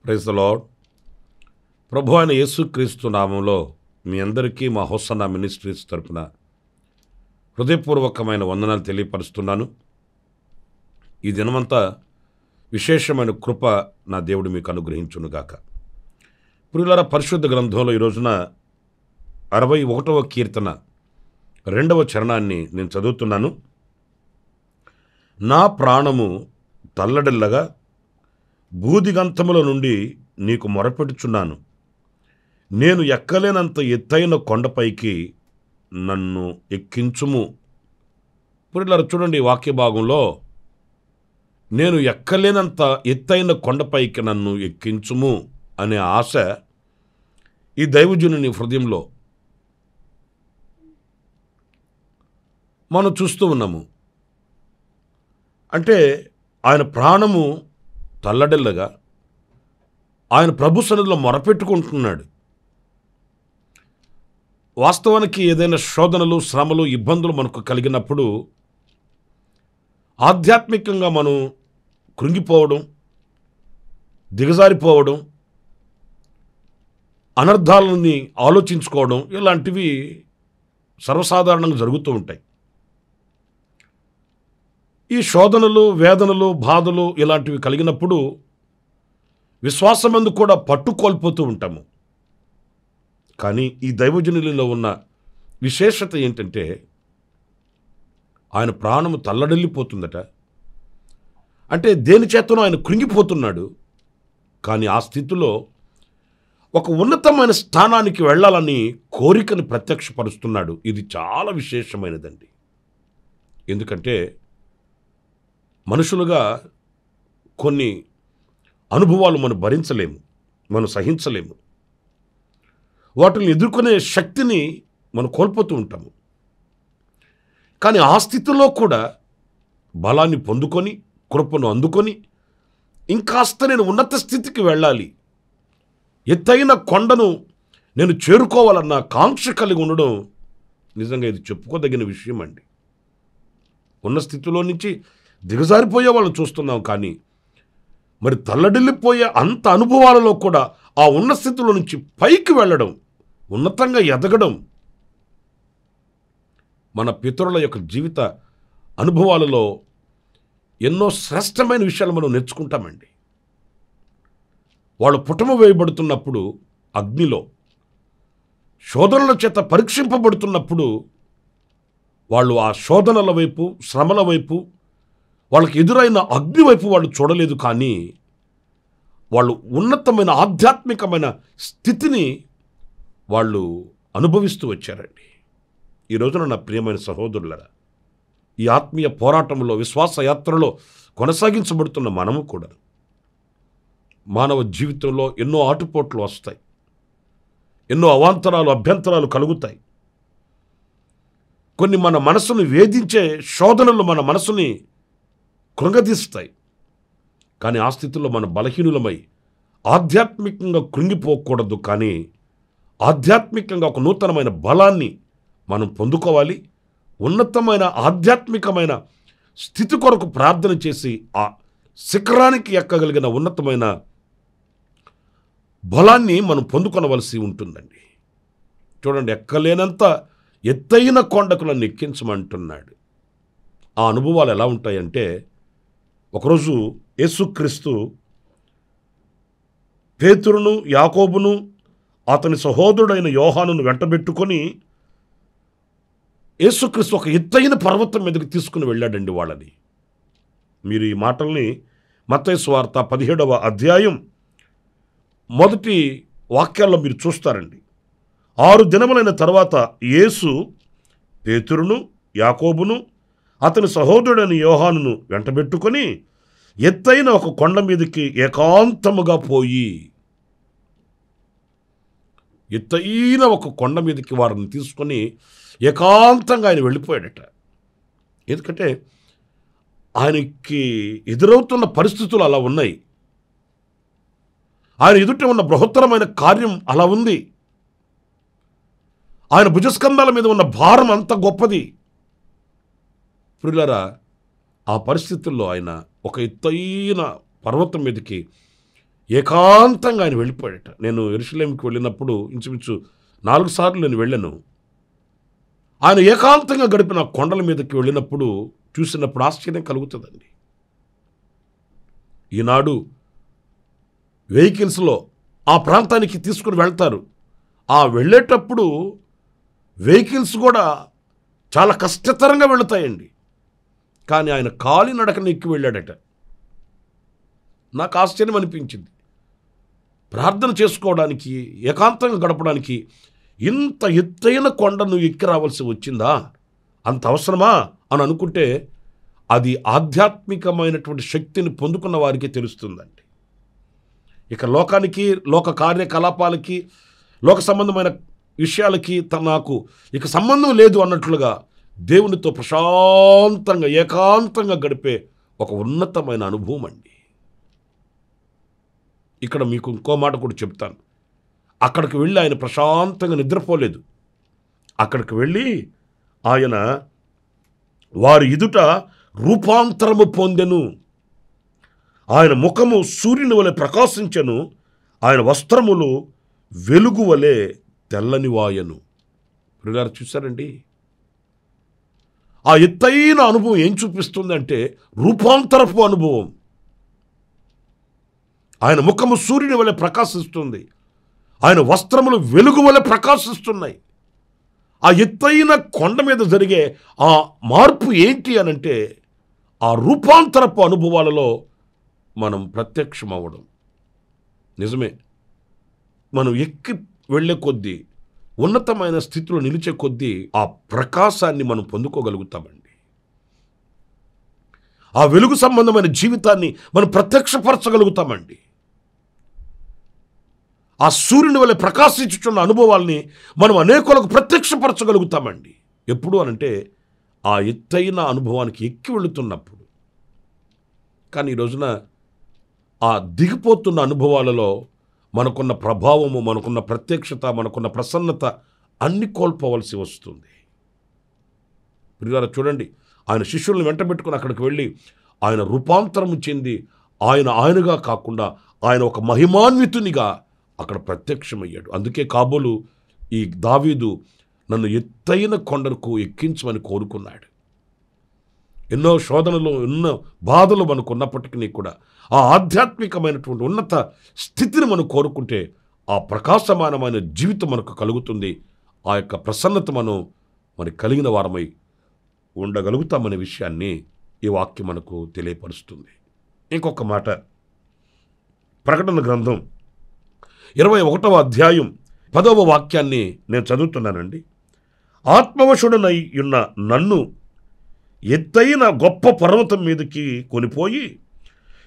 Praise the lord. ప్రభు అయిన యేసుక్రీస్తు నామంలో మీ అందరికీ మా హోసన్నా మినిస్ట్రీస్ తరపున హృదయపూర్వకమైన వందనాలు తెలియపరుస్తున్నాను. ఈ దినమంతా విశేషమైన కృప నా దేవుడు మీకు అనుగ్రహించునుగాక. ప్రియులారా, పరిశుద్ధ గ్రంథంలో ఈ రోజున 61వ కీర్తన 2వ చరణాన్ని నేను చదువుతున్నాను. నా ప్రాణము తల్లడిల్లగా బూదిగంతముల నుండి నీకు మొరపెట్టుచున్నాను. నేను ఎక్కలేనంత ఎత్తైన కొండపైకి నన్ను ఎక్కించుము. పురిలారా, చూడండి ఈ వాక్య భాగంలో నేను ఎక్కలేనంత ఎత్తైన కొండపైకి నన్ను ఎక్కించుము అనే ఆశ ఈ దైవజనుని హృదయంలో మనం చూస్తూ ఉన్నాము. అంటే ఆయన ప్రాణము తల్లడిల్లగా ఆయన ప్రభు సన్నిధిలో మొరపెట్టుకుంటున్నాడు. వాస్తవానికి ఏదైనా శోధనలు, శ్రమలు, ఇబ్బందులు మనకు కలిగినప్పుడు ఆధ్యాత్మికంగా మనం కృంగిపోవడం, దిగజారిపోవడం, అనర్థాలని ఆలోచించుకోవడం ఇలాంటివి సర్వసాధారణంగా జరుగుతూ ఉంటాయి. ఈ శోధనలు, వేదనలు, బాధలు ఇలాంటివి కలిగినప్పుడు విశ్వాసమందు కూడా పట్టు కోల్పోతూ ఉంటాము. కానీ ఈ దైవజనులలో ఉన్న విశేషత ఏంటంటే ఆయన ప్రాణము తల్లడిల్లిపోతుందట. అంటే దేని చేతనో ఆయన కృంగిపోతున్నాడు. కానీ ఆ స్థితిలో ఒక ఉన్నతమైన స్థానానికి వెళ్ళాలని కోరికను ప్రత్యక్షపరుస్తున్నాడు. ఇది చాలా విశేషమైనదండి. ఎందుకంటే మనుషులుగా కొన్ని అనుభవాలు మనం భరించలేము, మనం సహించలేము. వాటిని ఎదుర్కొనే శక్తిని మనం కోల్పోతూ ఉంటాము. కానీ ఆ స్థితిలో కూడా బలాన్ని పొందుకొని, కృపను అందుకొని ఇంకాస్త నేను ఉన్నత స్థితికి వెళ్ళాలి, ఎత్తైన కొండను నేను చేరుకోవాలన్న కాంక్ష కలిగి ఉండడం నిజంగా ఇది చెప్పుకోదగిన విషయం అండి. ఉన్న స్థితిలో నుంచి దిగజారిపోయే వాళ్ళని చూస్తున్నాం. కానీ మరి తల్లడిల్లిపోయే అంత అనుభవాలలో కూడా ఆ ఉన్న స్థితిలో నుంచి పైకి వెళ్ళడం, ఉన్నతంగా ఎదగడం మన పితరుల యొక్క జీవిత అనుభవాలలో ఎన్నో శ్రేష్టమైన విషయాలు మనం నేర్చుకుంటామండి. వాళ్ళు పుటమ వేయబడుతున్నప్పుడు అగ్నిలో, శోధనల చేత పరీక్షింపబడుతున్నప్పుడు వాళ్ళు ఆ శోధనల వైపు, శ్రమల వైపు, వాళ్ళకి ఎదురైన అగ్ని వైపు వాళ్ళు చూడలేదు. కానీ వాళ్ళు ఉన్నతమైన ఆధ్యాత్మికమైన స్థితిని వాళ్ళు అనుభవిస్తూ వచ్చారండి. ఈ రోజున నా ప్రియమైన సహోదరులరా, ఈ ఆత్మీయ పోరాటంలో, విశ్వాస యాత్రలో కొనసాగించబడుతున్న మనము కూడా మానవ జీవితంలో ఎన్నో ఆటుపోట్లు వస్తాయి, ఎన్నో అవాంతరాలు, అభ్యంతరాలు కలుగుతాయి. కొన్ని మన మనసును వేధించే శోధనలు మన మనసుని కృంగదీస్తాయి. కానీ ఆ స్థితిలో మన బలహీనులమై ఆధ్యాత్మికంగా కృంగిపోకూడదు. కానీ ఆధ్యాత్మికంగా ఒక నూతనమైన బలాన్ని మనం పొందుకోవాలి. ఉన్నతమైన ఆధ్యాత్మికమైన స్థితి కొరకు ప్రార్థన చేసి ఆ శిఖరానికి ఎక్కగలిగిన ఉన్నతమైన బలాన్ని మనం పొందుకొనవలసి ఉంటుందండి. చూడండి, ఎక్కలేనంత ఎత్తైన కొండకు నన్ను ఎక్కించమంటున్నాడు. ఆ అనుభవాలు ఎలా ఉంటాయంటే, ఒకరోజు యేసుక్రీస్తు పేతురును, యాకోబును, అతని సహోదరుడైన యోహానును వెంటబెట్టుకొని యేసుక్రీస్తు ఒక ఎత్తైన పర్వతం మీదకి తీసుకుని వెళ్ళాడండి వాళ్ళని. మీరు ఈ మాటల్ని మత్తయి సువార్త 17వ అధ్యాయం మొదటి వాక్యాల్లో మీరు చూస్తారండి. 6 దినములైన తర్వాత యేసు పేతురును, యాకోబును, అతని సహోదరుడైన యోహానును వెంటబెట్టుకొని ఎత్తైన ఒక కొండ మీదకి ఏకాంతముగా పోయి, ఎత్తైన ఒక కొండ మీదకి వారిని తీసుకొని ఏకాంతంగా ఆయన వెళ్ళిపోయాడట. ఎందుకంటే ఆయనకి ఎదురవుతున్న పరిస్థితులు అలా ఉన్నాయి. ఆయన ఎదుట ఉన్న బృహత్తరమైన కార్యం అలా ఉంది. ఆయన భుజస్కంధాల మీద ఉన్న భారం అంత గొప్పది. ప్రియులారా, ఆ పరిస్థితుల్లో ఆయన ఒక ఎత్తైన పర్వతం మీదకి ఏకాంతంగా ఆయన వెళ్ళిపోయాడట. నేను యెరూషలేముకి వెళ్ళినప్పుడు ఇంచుమించు 4 సార్లు నేను వెళ్ళాను. ఆయన ఏకాంతంగా గడిపిన కొండల మీదకి వెళ్ళినప్పుడు చూసినప్పుడు ఆశ్చర్యం కలుగుతుందండి. ఈనాడు వెహికల్స్లో ఆ ప్రాంతానికి తీసుకుని వెళ్తారు. ఆ వెళ్ళేటప్పుడు వెహికల్స్ కూడా చాలా కష్టతరంగా వెళుతాయండి. కానీ ఆయన కాలినడకన ఎక్కి వెళ్ళాడట. నాకు ఆశ్చర్యం అనిపించింది. ప్రార్థన చేసుకోవడానికి, ఏకాంతంగా గడపడానికి ఇంత ఎత్తైన కొండను ఎక్కి రావాల్సి వచ్చిందా, అంత అవసరమా అని అనుకుంటే అది ఆధ్యాత్మికమైనటువంటి శక్తిని పొందుకున్న వారికి తెలుస్తుందండి. ఇక లోకానికి, లోక కార్యకలాపాలకి, లోక సంబంధమైన విషయాలకి నాకు ఇక సంబంధం లేదు అన్నట్లుగా దేవునితో ప్రశాంతంగా ఏకాంతంగా గడిపే ఒక ఉన్నతమైన అనుభవం అండి. ఇక్కడ మీకు ఇంకో మాట కూడా చెప్తాను. అక్కడికి వెళ్ళి ఆయన ప్రశాంతంగా నిద్రపోలేదు. అక్కడికి వెళ్ళి ఆయన వారి ఎదుట రూపాంతరము పొందెను. ఆయన ముఖము సూర్యుని వలె ప్రకాశించెను. ఆయన వస్త్రములు వెలుగు వలె తెల్లనివాయను. ప్రియులారా, చూశారండి, ఆ ఎత్తైన అనుభవం ఏం చూపిస్తుందంటే రూపాంతరపు అనుభవం. ఆయన ముఖము సూర్యుని వలె ప్రకాశిస్తుంది. ఆయన వస్త్రములు వెలుగు వలె ప్రకాశిస్తున్నాయి. ఆ ఎత్తైన కొండ మీద జరిగే ఆ మార్పు ఏంటి అనంటే ఆ రూపాంతరపు అనుభవాలలో మనం ప్రత్యక్షమవ్వడం. నిజమే, మనం ఎక్కి వెళ్ళే కొద్దీ, ఉన్నతమైన స్థితిలో నిలిచే కొద్దీ ఆ ప్రకాశాన్ని మనం పొందుకోగలుగుతామండి. ఆ వెలుగు సంబంధమైన జీవితాన్ని మనం ప్రత్యక్షపరచగలుగుతామండి. ఆ సూర్యుని వలె ప్రకాశించుచున్న అనుభవాల్ని మనం అనేకులకు ప్రత్యక్షపరచగలుగుతామండి. ఎప్పుడు అనంటే ఆ ఎత్తైన అనుభవానికి ఎక్కి వెళుతున్నప్పుడు. కానీ ఈ రోజున ఆ దిగిపోతున్న అనుభవాలలో మనకున్న ప్రభావము, మనకున్న ప్రత్యక్షత, మనకున్న ప్రసన్నత అన్ని కోల్పోవలసి వస్తుంది. ప్రియులారా, చూడండి, ఆయన శిష్యులను వెంటబెట్టుకుని అక్కడికి వెళ్ళి ఆయన రూపాంతరము చెంది ఆయనగా కాకుండా ఆయన ఒక మహిమాన్వితునిగా అక్కడ ప్రత్యక్షమయ్యాడు. అందుకే కాబోలు ఈ దావీదు నన్ను ఎత్తైన కొండకు ఎక్కించమని కోరుకున్నాడు. ఎన్నో శోధనలు, ఎన్నో బాధలు మనకు ఉన్నప్పటికీ కూడా ఆ ఆధ్యాత్మికమైనటువంటి ఉన్నత స్థితిని మనం కోరుకుంటే ఆ ప్రకాశమానమైన జీవితం మనకు కలుగుతుంది. ఆ యొక్క ప్రసన్నత మనకి కలిగిన వారమై ఉండగలుగుతామనే విషయాన్ని ఈ వాక్యం మనకు తెలియపరుస్తుంది. ఇంకొక మాట, ప్రకటన గ్రంథం 21వ అధ్యాయం 10వ వాక్యాన్ని నేను చదువుతున్నానండి. ఆత్మవశుడనై ఉన్న నన్ను ఎత్తైన గొప్ప పర్వతం మీదకి కొనిపోయి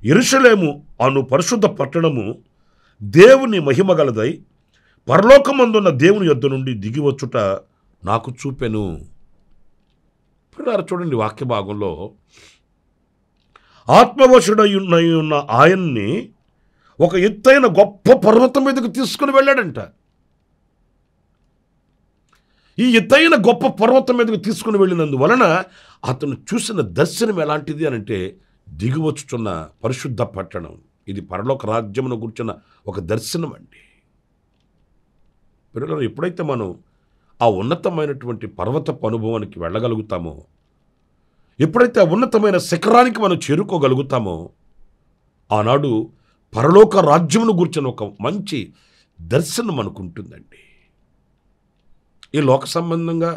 యెరూషలేము అను పరిశుద్ధ పట్టణము దేవుని మహిమగలదై పరలోకమందున్న దేవుని యొద్ద నుండి దిగివచ్చుట నాకు చూపెను. చూడండి, వాక్య భాగంలో ఆత్మవశుడై ఉన్న ఆయన్ని ఒక ఎత్తైన గొప్ప పర్వతం మీదకి తీసుకుని వెళ్ళాడంట. ఈ ఎత్తైన గొప్ప పర్వతం మీదకి తీసుకుని వెళ్ళినందువలన అతను చూసిన దర్శనం ఎలాంటిది అనంటే దిగివచ్చుచున్న పరిశుద్ధ పట్టణం. ఇది పరలోక రాజ్యమును గురించిన ఒక దర్శనం అండి. పిల్లలు, ఎప్పుడైతే మనం ఆ ఉన్నతమైనటువంటి పర్వతపు అనుభవానికి వెళ్ళగలుగుతామో, ఎప్పుడైతే ఆ ఉన్నతమైన శిఖరానికి మనం చేరుకోగలుగుతామో, ఆనాడు పరలోక రాజ్యమును గురించిన ఒక మంచి దర్శనం మనకు ఉంటుందండి. ఈ లోక సంబంధంగా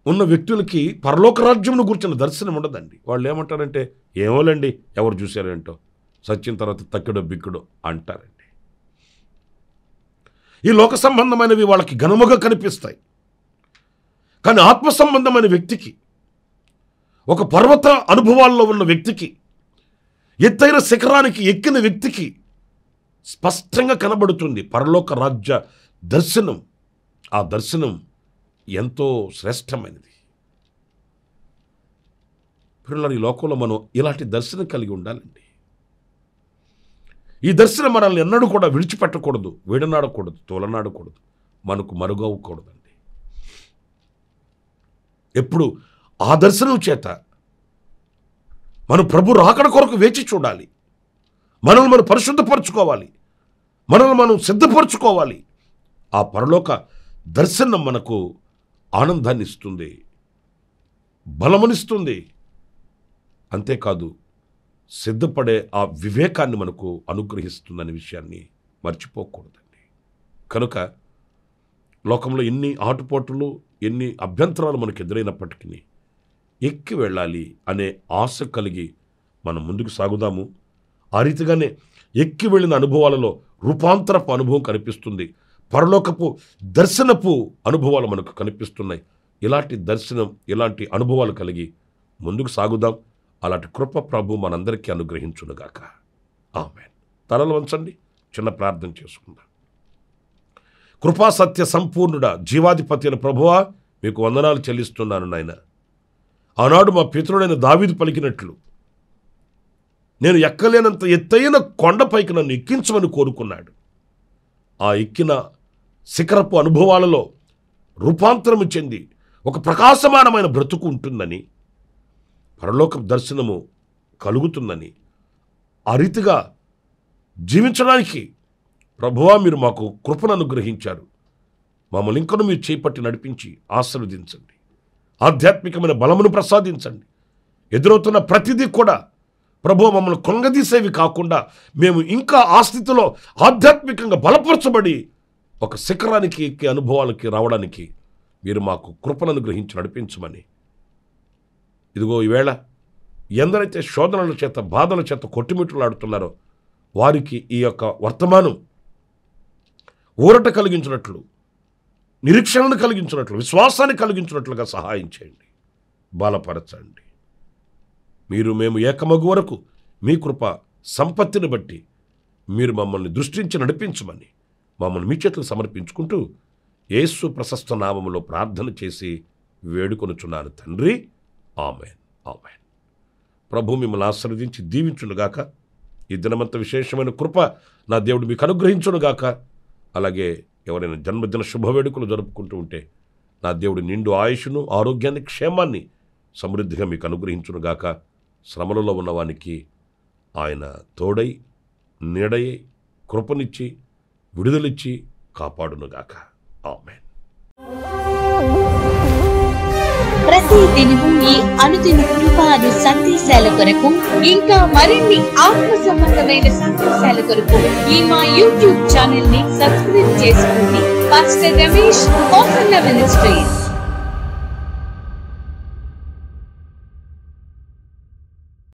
ఉన్న వ్యక్తులకి పరలోక రాజ్యమును గురించిన దర్శనం ఉండదండి. వాళ్ళు ఏమంటారంటే, ఏమోలేండి, ఎవరు చూశారేంటో, సచ్చిన తర్వాత తక్కిడో బిక్కుడో అంటారండి. ఈ లోక సంబంధమైనవి వాళ్ళకి ఘనముగా కనిపిస్తాయి. కానీ ఆత్మ సంబంధమైన వ్యక్తికి, ఒక పర్వత అనుభవాల్లో ఉన్న వ్యక్తికి, ఎత్తైన శిఖరానికి ఎక్కిన వ్యక్తికి స్పష్టంగా కనబడుతుంది పరలోక రాజ్య దర్శనం. ఆ దర్శనం ఎంతో శ్రేష్టమైనది. పిల్లలు, ఈ లోకంలో మనం ఇలాంటి దర్శనం కలిగి ఉండాలండి. ఈ దర్శనం మనల్ని ఎన్నడూ కూడా విడిచిపెట్టకూడదు, విడనాడకూడదు, తోలనాడకూడదు, మనకు మరుగవకూడదండి. ఎప్పుడు ఆ దర్శనం చేత మనం ప్రభు రాకడ కొరకు వేచి చూడాలి. మనల్ని మనం పరిశుద్ధపరచుకోవాలి, మనల్ని మనం సిద్ధపరచుకోవాలి. ఆ పరలోక దర్శనం మనకు ఆనందాన్ని ఇస్తుంది, బలమనిస్తుంది. అంతేకాదు, సిద్ధపడే ఆ వివేకాన్ని మనకు అనుగ్రహిస్తుందనే విషయాన్ని మర్చిపోకూడదండి. కనుక లోకంలో ఎన్ని ఆటుపోటులు, ఎన్ని అభ్యంతరాలు మనకు ఎదురైనప్పటికీ ఎక్కి వెళ్ళాలి అనే ఆశ కలిగి మనం ముందుకు సాగుదాము. ఆ రీతిగానే ఎక్కి వెళ్ళిన అనుభవాలలో రూపాంతరపు అనుభవం కనిపిస్తుంది, పరలోకపు దర్శనపు అనుభవాలు మనకు కనిపిస్తున్నాయి. ఇలాంటి దర్శనం, ఇలాంటి అనుభవాలు కలిగి ముందుకు సాగుదాం. అలాంటి కృప ప్రభు మనందరికీ అనుగ్రహించునుగాక. ఆమేన్. తలలు వంచండి, చిన్న ప్రార్థన చేసుకుందాం. కృపా సత్య సంపూర్ణుడా, జీవాధిపతి అయిన ప్రభువా, మీకు వందనాలు చెల్లిస్తున్నాను నాయన. ఆనాడు మా పితరుడైన దావీదు పలికినట్లు, నేను ఎక్కలేనంత ఎత్తైన కొండపైకి నన్ను ఎక్కించమని కోరుకున్నాడు. ఆ ఎక్కిన శిఖరపు అనుభవాలలో రూపాంతరము చెంది ఒక ప్రకాశమానమైన బ్రతుకు ఉంటుందని, పరలోక దర్శనము కలుగుతుందని, ఆ రీతిగా జీవించడానికి ప్రభువా మీరు మాకు కృపను అనుగ్రహించారు. మమ్మల్ని ఇంకను మీరు చేపట్టి నడిపించి ఆశీర్వదించండి, ఆధ్యాత్మికమైన బలమును ప్రసాదించండి. ఎదురవుతున్న ప్రతిదీ కూడా ప్రభువా మమ్మల్ని కృంగదీసేవి కాకుండా మేము ఇంకా ఆ స్థితిలో ఆధ్యాత్మికంగా బలపరచబడి ఒక శిఖరానికి ఎక్కే అనుభవాలకి రావడానికి మీరు మాకు కృపను అనుగ్రహించి నడిపించమని, ఇదిగో ఈవేళ ఎందరైతే శోధనల చేత, బాధల చేత కొట్టుమిట్టులాడుతున్నారో వారికి ఈ యొక్క వర్తమానం ఊరట కలిగించినట్లు, నిరీక్షణను కలిగించినట్లు, విశ్వాసాన్ని కలిగించినట్లుగా సహాయం చేయండి, బలపరచండి. మీరు మేము ఏకమగు వరకు మీ కృప సంపత్తిని బట్టి మీరు మమ్మల్ని దృష్టించి నడిపించమని మమ్మల్ని మీ చేతులకు సమర్పించుకుంటూ యేసు ప్రశస్త నామములో ప్రార్థన చేసి వేడుకొనుచున్నాను తండ్రి. ఆమేన్, ఆమేన్. ప్రభు మిమ్మల్ని ఆశీర్వదించి దీవించునుగాక. ఈ దినమంత విశేషమైన కృప నా దేవుడు మీకు అనుగ్రహించునుగాక. అలాగే ఎవరైనా జన్మదిన శుభవేడుకలు జరుపుకుంటూ ఉంటే నా దేవుడు నిండు ఆయుష్ను, ఆరోగ్యాన్ని, క్షేమాన్ని సమృద్ధిగా మీకు అనుగ్రహించునుగాక. శ్రమలలో ఉన్నవానికి ఆయన తోడై, నీడై, కృపనిచ్చి, విడుదలిచ్చి కాపాడునుగాక. ఆమేన్. ప్రతి దినము ఈ అనుదిన కృపాను సందేశాల కొరకు, ఇంకా మరిన్ని ఆత్మ సంబంధమైన సందేశాల కొరకు ఈ మా యూట్యూబ్ ఛానల్ ని సబ్స్క్రైబ్ చేసుకోండి. Pastor Ramesh, ministries.